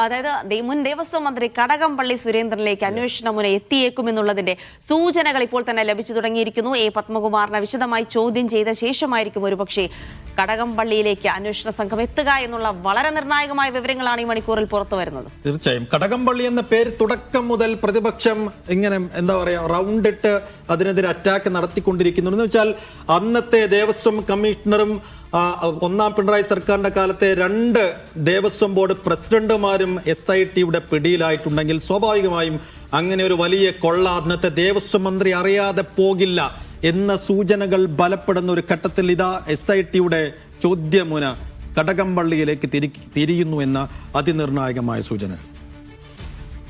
അതായത് മുൻ ദേവസ്വം മന്ത്രി കടകംപള്ളി സുരേന്ദ്രനിലേക്ക് അന്വേഷണ മുന എത്തിയേക്കുമെന്നുള്ളതിന്റെ സൂചനകൾ ഇപ്പോൾ തന്നെ ലഭിച്ചു തുടങ്ങിയിരിക്കുന്നു. എ പത്മകുമാറിനെ വിശദമായി ചോദ്യം ചെയ്ത ശേഷമായിരിക്കും ഒരുപക്ഷെ കടകംപള്ളിയിലേക്ക് അന്വേഷണ സംഘം എത്തുക എന്നുള്ള വളരെ നിർണായകമായ വിവരങ്ങളാണ് ഈ മണിക്കൂറിൽ പുറത്തു വരുന്നത്. തീർച്ചയായും കടകംപള്ളി എന്ന പേര് തുടക്കം മുതൽ പ്രതിപക്ഷം ഇങ്ങനെ എന്താ പറയാ റൗണ്ട് ഇട്ട് അതിനെതിരെ അറ്റാക്ക് നടത്തിക്കൊണ്ടിരിക്കുന്നു. എന്ന് വെച്ചാൽ അന്നത്തെ ദേവസ്വം കമ്മീഷണറും ഒന്നാം പിണറായി സർക്കാരിന്റെ കാലത്തെ 2 ദേവസ്വം ബോർഡ് പ്രസിഡന്റുമാരും SITയുടെ പിടിയിലായിട്ടുണ്ടെങ്കിൽ സ്വാഭാവികമായും അങ്ങനെ ഒരു വലിയ കൊള്ള അന്നത്തെ ദേവസ്വം മന്ത്രി അറിയാതെ പോകില്ല എന്ന സൂചനകൾ ബലപ്പെടുന്ന ഒരു ഘട്ടത്തിൽ ഇതാ SITയുടെ ചോദ്യമുന കടകംപള്ളിയിലേക്ക് തിരിയുന്നു എന്ന അതിനിർണായകമായ സൂചന.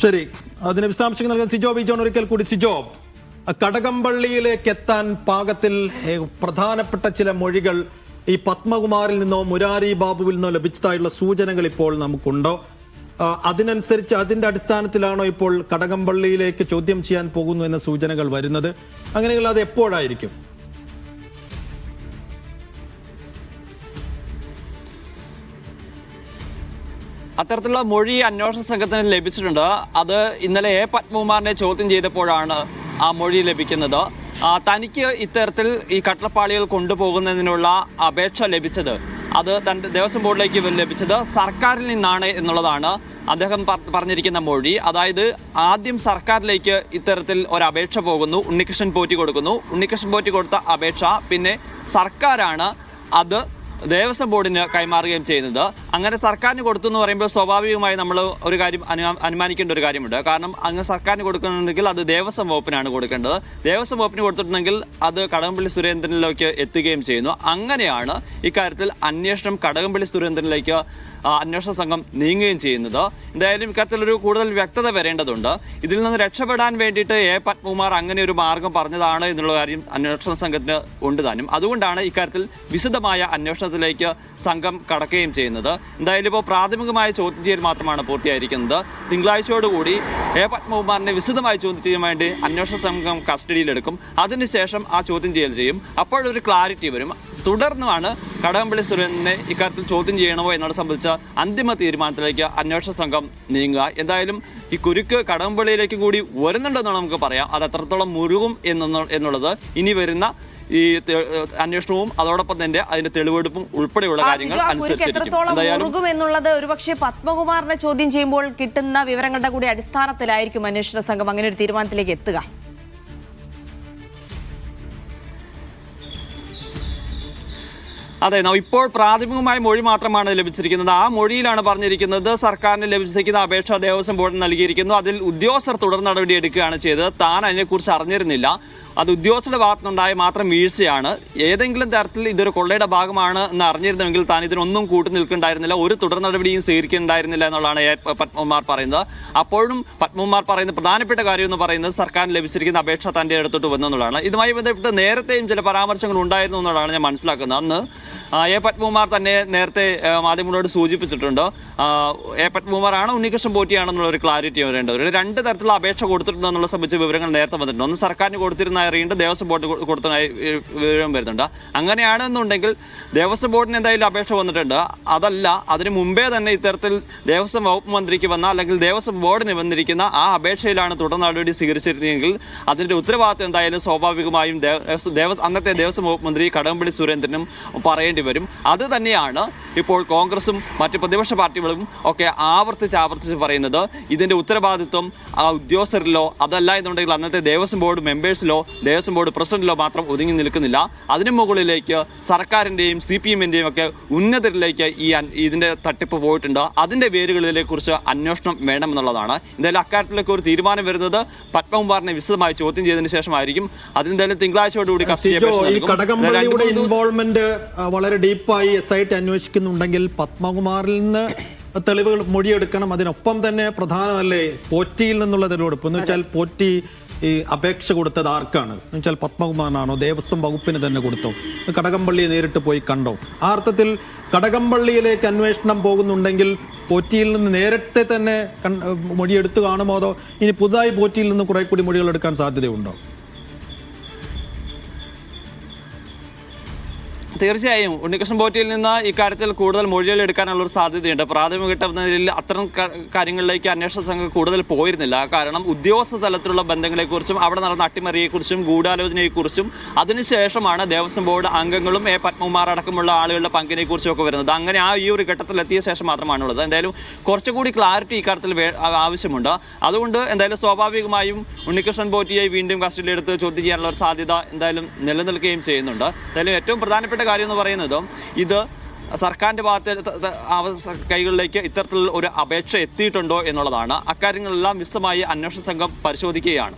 ശരി, അതിന് വിശദാംശങ്ങൾ നൽകാൻ സിജോ ബി ജോൺ ഒരിക്കൽ കൂടി. സിജോ, കടകംപള്ളിയിലേക്ക് എത്താൻ പാകത്തിൽ പ്രധാനപ്പെട്ട ചില മൊഴികൾ ഈ പത്മകുമാറിൽ നിന്നോ മുരാരി ബാബുവിൽ നിന്നോ ലഭിച്ചതായുള്ള സൂചനകൾ ഇപ്പോൾ നമുക്കുണ്ടോ? അതിനനുസരിച്ച് അതിന്റെ അടിസ്ഥാനത്തിലാണോ ഇപ്പോൾ കടകംപള്ളിയിലേക്ക് ചോദ്യം ചെയ്യാൻ പോകുന്നു എന്ന സൂചനകൾ വരുന്നത്? അങ്ങനെയുള്ള അത് എപ്പോഴായിരിക്കും? അത്തരത്തിലുള്ള മൊഴി അന്വേഷണ സംഘത്തിന് ലഭിച്ചിട്ടുണ്ട്. അത് ഇന്നലെ എ പത്മകുമാറിനെ ചോദ്യം ചെയ്തപ്പോഴാണ് ആ മൊഴി ലഭിക്കുന്നത്. തനിക്ക് ഇത്തരത്തിൽ ഈ കട്ടളപ്പാളികൾ കൊണ്ടുപോകുന്നതിനുള്ള അപേക്ഷ ലഭിച്ചത്, അത് തൻ്റെ ദേവസ്വം ബോർഡിലേക്ക് ലഭിച്ചത് സർക്കാരിൽ നിന്നാണ് എന്നുള്ളതാണ് അദ്ദേഹം പറഞ്ഞിരിക്കുന്ന മൊഴി. അതായത് ആദ്യം സർക്കാരിലേക്ക് ഇത്തരത്തിൽ ഒരു അപേക്ഷ പോകുന്നു, ഉണ്ണികൃഷ്ണൻ പോറ്റി കൊടുക്കുന്നു. ഉണ്ണികൃഷ്ണൻ പോറ്റി കൊടുത്ത അപേക്ഷ പിന്നെ സർക്കാരാണ് അത് ദേവസ്വം ബോർഡിന് കൈമാറുകയും ചെയ്യുന്നത്. അങ്ങനെ സർക്കാരിന് കൊടുത്തു എന്ന് പറയുമ്പോൾ സ്വാഭാവികമായി നമ്മൾ ഒരു കാര്യം അനുമാനിക്കേണ്ട ഒരു കാര്യമുണ്ട്. കാരണം അങ്ങനെ സർക്കാരിന് കൊടുക്കുന്നുണ്ടെങ്കിൽ അത് ദേവസ്വം വകുപ്പിനാണ് കൊടുക്കേണ്ടത്. ദേവസ്വം വകുപ്പിന് കൊടുത്തിട്ടുണ്ടെങ്കിൽ അത് കടകംപള്ളി സുരേന്ദ്രനിലേക്ക് എത്തുകയും ചെയ്യുന്നു. അങ്ങനെയാണ് ഇക്കാര്യത്തിൽ അന്വേഷണം കടകംപള്ളി സുരേന്ദ്രനിലേക്ക് അന്വേഷണ സംഘം നീങ്ങുകയും ചെയ്യുന്നത്. എന്തായാലും ഇക്കാര്യത്തിലൊരു കൂടുതൽ വ്യക്തത വരേണ്ടതുണ്ട്. ഇതിൽ നിന്ന് രക്ഷപ്പെടാൻ വേണ്ടിയിട്ട് എ പത്മകുമാർ അങ്ങനെ ഒരു മാർഗം പറഞ്ഞതാണ് എന്നുള്ള കാര്യം അന്വേഷണ സംഘത്തിന് ഉണ്ട് താനും. അതുകൊണ്ടാണ് ഇക്കാര്യത്തിൽ വിശദമായ അന്വേഷണത്തിലേക്ക് സംഘം കടക്കുകയും ചെയ്യുന്നത്. എന്തായാലും ഇപ്പോൾ പ്രാഥമികമായ ചോദ്യം ചെയ്യൽ മാത്രമാണ് പൂർത്തിയായിരിക്കുന്നത്. തിങ്കളാഴ്ചയോടുകൂടി എ പത്മകുമാറിനെ വിശദമായി ചോദ്യം ചെയ്യാൻ വേണ്ടി അന്വേഷണ സംഘം കസ്റ്റഡിയിലെടുക്കും. അതിനുശേഷം ആ ചോദ്യം ചെയ്യൽ ചെയ്യും. അപ്പോഴൊരു ക്ലാരിറ്റി വരും. തുടർന്നാണ് കടകംപള്ളി സുരേന്ദ്രനെ ഇക്കാര്യത്തിൽ ചോദ്യം ചെയ്യണമോ എന്നത് സംബന്ധിച്ച അന്തിമ തീരുമാനത്തിലേക്ക് അന്വേഷണ സംഘം നീങ്ങുക. എന്തായാലും ഈ കുരുക്ക് കടകംപള്ളിയിലേക്ക് കൂടി വരുന്നുണ്ടെന്നാണ് നമുക്ക് പറയാം. അത് എത്രത്തോളം മുറുകും എന്നുള്ളത് ഇനി വരുന്ന ഈ അന്വേഷണവും അതോടൊപ്പം തന്നെ അതിന്റെ തെളിവെടുപ്പും ഉൾപ്പെടെയുള്ള കാര്യങ്ങൾ അനുസരിച്ചിരിക്കും. എന്നുള്ളത് ഒരുപക്ഷെ പത്മകുമാറിനെ ചോദ്യം ചെയ്യുമ്പോൾ കിട്ടുന്ന വിവരങ്ങളുടെ കൂടി അടിസ്ഥാനത്തിലായിരിക്കും അന്വേഷണ സംഘം അങ്ങനെ ഒരു തീരുമാനത്തിലേക്ക് എത്തുക. അതെ, ഇപ്പോൾ പ്രാഥമികമായ മൊഴി മാത്രമാണ് ലഭിച്ചിരിക്കുന്നത്. ആ മൊഴിയിലാണ് പറഞ്ഞിരിക്കുന്നത് സർക്കാരിന് ലഭിച്ചിരിക്കുന്ന അപേക്ഷ ദേവസ്വം ബോർഡിന് നൽകിയിരിക്കുന്നു. അതിൽ ഉദ്യോഗസ്ഥർ തുടർ നടപടി എടുക്കുകയാണ് ചെയ്തത്. താൻ അതിനെക്കുറിച്ച് അറിഞ്ഞിരുന്നില്ല. അത് ഉദ്യോഗസ്ഥരുടെ ഭാഗത്തുനിന്നുണ്ടായ മാത്രം വീഴ്ചയാണ്. ഏതെങ്കിലും തരത്തിൽ ഇതൊരു കൊള്ളയുടെ ഭാഗമാണ് എന്ന് അറിഞ്ഞിരുന്നെങ്കിൽ താൻ ഇതിനൊന്നും കൂട്ടു നിൽക്കുന്നുണ്ടായിരുന്നില്ല, ഒരു തുടർ നടപടിയും സ്വീകരിക്കുന്നുണ്ടായിരുന്നില്ല എന്നുള്ളതാണ് പത്മകുമാർ പറയുന്നത്. അപ്പോഴും പത്മകുമാർ പറയുന്ന പ്രധാനപ്പെട്ട കാര്യം എന്ന് പറയുന്നത് സർക്കാരിന് ലഭിച്ചിരിക്കുന്ന അപേക്ഷ തൻ്റെ അടുത്തോട്ട് വന്നു എന്നുള്ളതാണ്. ഇതുമായി ബന്ധപ്പെട്ട് നേരത്തെയും ചില പരാമർശങ്ങൾ ഉണ്ടായിരുന്നു എന്നുള്ളതാണ് ഞാൻ മനസ്സിലാക്കുന്നത്. അന്ന് എ പത്മകുമാർ തന്നെ നേരത്തെ മാധ്യമങ്ങളോട് സൂചിപ്പിച്ചിട്ടുണ്ട്. എ പത്മകുമാറാണ് ഉണ്ണികൃഷ്ണൻ പോറ്റിയാണെന്നുള്ള ഒരു ക്ലാരിറ്റി വരേണ്ടത്. 2 തരത്തിലുള്ള അപേക്ഷ കൊടുത്തിട്ടുണ്ടോ എന്നുള്ള സംബന്ധിച്ച വിവരങ്ങൾ നേരത്തെ വന്നിട്ടുണ്ട്. ഒന്ന് സർക്കാരിന് കൊടുത്തിരുന്ന അറിയേണ്ട ദേവസ്വം ബോർഡ് കൊടുത്തതായി വിവരം വരുന്നുണ്ട്. അങ്ങനെയാണെന്നുണ്ടെങ്കിൽ ദേവസ്വം ബോർഡിന് എന്തായാലും അപേക്ഷ വന്നിട്ടുണ്ട്. അതല്ല, അതിന് മുമ്പേ തന്നെ ഇത്തരത്തിൽ ദേവസ്വം വകുപ്പ് മന്ത്രിക്ക് വന്ന അല്ലെങ്കിൽ ദേവസ്വം ബോർഡിന് വന്നിരിക്കുന്ന ആ അപേക്ഷയിലാണ് തുടർ നടപടി സ്വീകരിച്ചിരുന്നെങ്കിൽ അതിന്റെ ഉത്തരവാദിത്വം എന്തായാലും സ്വാഭാവികമായും അന്നത്തെ ദേവസ്വം വകുപ്പ് മന്ത്രി കടകംപള്ളി സുരേന്ദ്രനും പറയേണ്ടി വരും. അത് തന്നെയാണ് ഇപ്പോൾ കോൺഗ്രസും മറ്റ് പ്രതിപക്ഷ പാർട്ടികളും ഒക്കെ ആവർത്തിച്ച് പറയുന്നത്. ഇതിന്റെ ഉത്തരവാദിത്വം ആ ഉദ്യോഗസ്ഥരിലോ അതല്ല എന്നുണ്ടെങ്കിൽ അന്നത്തെ ദേവസ്വം ബോർഡ് മെമ്പേഴ്സിലോ ദേവസ്വം ബോർഡ് പ്രസിഡന്റിലോ മാത്രം ഒതുങ്ങി നിൽക്കുന്നില്ല. അതിനു മുകളിലേക്ക് സർക്കാരിൻ്റെയും CPM-ൻ്റെയും ഒക്കെ ഉന്നതരിലേക്ക് ഇതിന്റെ തട്ടിപ്പ് പോയിട്ടുണ്ട്. അതിന്റെ വേരുകളിലെ കുറിച്ച് അന്വേഷണം വേണമെന്നുള്ളതാണ്. എന്തായാലും അക്കാര്യത്തിലേക്ക് ഒരു തീരുമാനം വരുന്നത് പത്മകുമാറിനെ വിശദമായി ചോദ്യം ചെയ്തതിനു ശേഷമായിരിക്കും. അതിനെന്തായാലും തിങ്കളാഴ്ചയോടുകൂടി കടകംപള്ളിയുടെ ഇൻവോൾവ്മെന്റ് വളരെ ഡീപ്പായി SIT അന്വേഷിക്കുന്നുണ്ടെങ്കിൽ പത്മകുമാറിൽ നിന്ന് തെളിവുകൾ മൊഴിയെടുക്കണം. അതിനൊപ്പം തന്നെ പ്രധാനമല്ലേ പോറ്റിയിൽ നിന്നുള്ള തെളിവെടുപ്പ്? എന്ന് വെച്ചാൽ പോറ്റി ഈ അപേക്ഷ കൊടുത്തത് ആർക്കാണ് എന്ന് വെച്ചാൽ പത്മകുമാറിനാണോ ദേവസ്വം വകുപ്പിന് തന്നെ കൊടുത്തോ? കടകംപള്ളിയെ നേരിട്ട് പോയി കണ്ടോ? ആ അർത്ഥത്തിൽ കടകംപള്ളിയിലേക്ക് അന്വേഷണം പോകുന്നുണ്ടെങ്കിൽ പോറ്റിയിൽ നിന്ന് നേരത്തെ തന്നെ മൊഴിയെടുത്ത് കാണുമോ, അതോ ഇനി പുതുതായി പോറ്റിയിൽ നിന്ന് കുറെ കൂടി മൊഴികൾ എടുക്കാൻ സാധ്യതയുണ്ടോ? തീർച്ചയായും ഉണ്ണികൃഷ്ണൻ പോറ്റിയിൽ നിന്ന് ഇക്കാര്യത്തിൽ കൂടുതൽ മൊഴികൾ എടുക്കാനുള്ള ഒരു സാധ്യതയുണ്ട്. പ്രാഥമിക ഘട്ടത്തിൽ അത്തരം കാര്യങ്ങളിലേക്ക് അന്വേഷണ സംഘം കൂടുതൽ പോയിരുന്നില്ല. കാരണം ഉദ്യോഗസ്ഥ തലത്തിലുള്ള ബന്ധങ്ങളെക്കുറിച്ചും അവിടെ നടന്ന അട്ടിമറിയെക്കുറിച്ചും ഗൂഢാലോചനയെക്കുറിച്ചും അതിനുശേഷമാണ് ദേവസ്വം ബോർഡ് അംഗങ്ങളും പത്മകുമാർ അടക്കമുള്ള ആളുകളുടെ പങ്കിനെക്കുറിച്ചും ഒക്കെ വരുന്നത്. അങ്ങനെ ഈ ഒരു ഘട്ടത്തിൽ എത്തിയ ശേഷം മാത്രമാണുള്ളത്. എന്തായാലും കുറച്ചുകൂടി ക്ലാരിറ്റി ഇക്കാര്യത്തിൽ ആവശ്യമുണ്ട്. അതുകൊണ്ട് എന്തായാലും സ്വാഭാവികമായും ഉണ്ണികൃഷ്ണൻ പോറ്റിയെ വീണ്ടും കസ്റ്റഡിയിലെടുത്ത് ചോദ്യം ചെയ്യാനുള്ള ഒരു സാധ്യത എന്തായാലും നിലനിൽക്കുകയും ചെയ്യുന്നുണ്ട്. എന്തായാലും ഏറ്റവും പ്രധാനപ്പെട്ട കാര്യം എന്ന് പറയുന്നത് ഇത് സർക്കാരിൻ്റെ ഭാഗത്ത് കൈകളിലേക്ക് ഇത്തരത്തിലുള്ള ഒരു അപേക്ഷ എത്തിയിട്ടുണ്ടോ എന്നുള്ളതാണ്. അക്കാര്യങ്ങളെല്ലാം വിശദമായി അന്വേഷണ സംഘം പരിശോധിക്കുകയാണ്.